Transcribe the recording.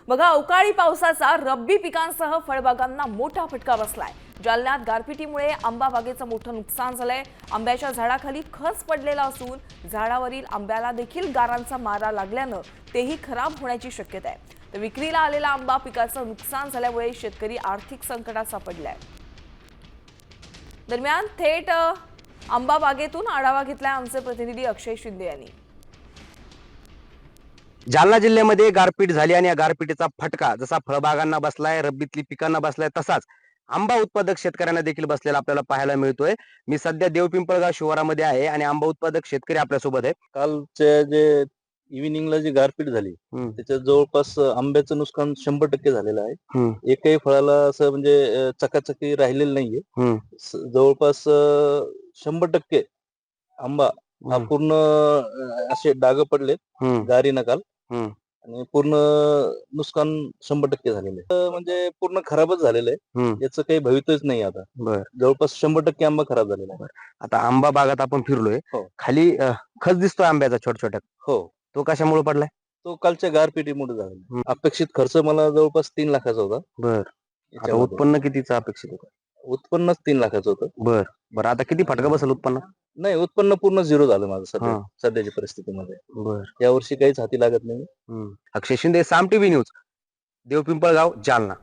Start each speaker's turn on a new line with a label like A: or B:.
A: बघा, अवकाळी पावसाचा रब्बी पिकांसह फळबागांना मोठा फटका बसलाय। जालन्यात गारपिटीमुळे आंबा बागेचं मोठं नुकसान झालंय। आंब्याच्या झाडाखाली खस पडलेला असून झाडावरील आंब्याला देखील गारांचा मारा लागल्यानं तेही खराब होण्याची शक्यता आहे। तर विक्रीला आलेला आंबा पिकाचं नुकसान झाल्यामुळे शेतकरी आर्थिक संकटात सापडलाय। दरम्यान थेट आंबा बागेतून आढावा घेतलाय आमचे प्रतिनिधी अक्षय शिंदे यांनी।
B: जालना जिल्ह्यामध्ये गारपीट झाली आणि या गारपीटीचा फटका जसा फळबागांना बसलाय, रब्बीतली पिकांना बसलाय, तसाच आंबा उत्पादक शेतकऱ्यांना देखील बसलेला आपल्याला पाहायला मिळतोय। मी सध्या देवपिंपळगाव शिवारामध्ये आहे आणि आंबा उत्पादक शेतकरी आपल्या सोबत आहे।
C: कालच्या जे इव्हिनिंगला जी गारपीट झाली त्याच्यात जवळपास आंब्याचं नुकसान 100% झालेलं आहे। एकही फळाला असं म्हणजे चकाचकी राहिलेली नाहीये। जवळपास 100% आंबा हा पूर्ण असे डाग पडले गारी नकाल आणि पूर्ण नुकसान 100% झालेलं आहे। म्हणजे पूर्ण खराबच झालेलं आहे, याचं काही भवितव्यच नाही आता। जवळपास 100% आंबा खराब झालेला आहे।
B: आता आंबा बागात आपण फिरलोय, खाली खच दिसतोय आंब्याचा छोट छोट्या,
C: हो,
B: तो कशामुळे पडलाय?
C: तो कालच्या गारपिटीमुळे झाला। अपेक्षित खर्च मला जवळपास 3 लाखाचा होता।
B: बर, आता उत्पन्न कितीचं अपेक्षित होतं?
C: उत्पन्नच 3 लाखाचं होतं।
B: बर बर, आता किती फटका बसेल उत्पन्न?
C: नाही, उत्पन्न पूर्ण झिरो झालं माझं सध्याच्या परिस्थितीमध्ये।
B: बर,
C: यावर्षी काहीच हाती लागत नाही।
B: अक्षय शिंदे, साम टीव्ही न्यूज, देवपिंपळगाव, जालना।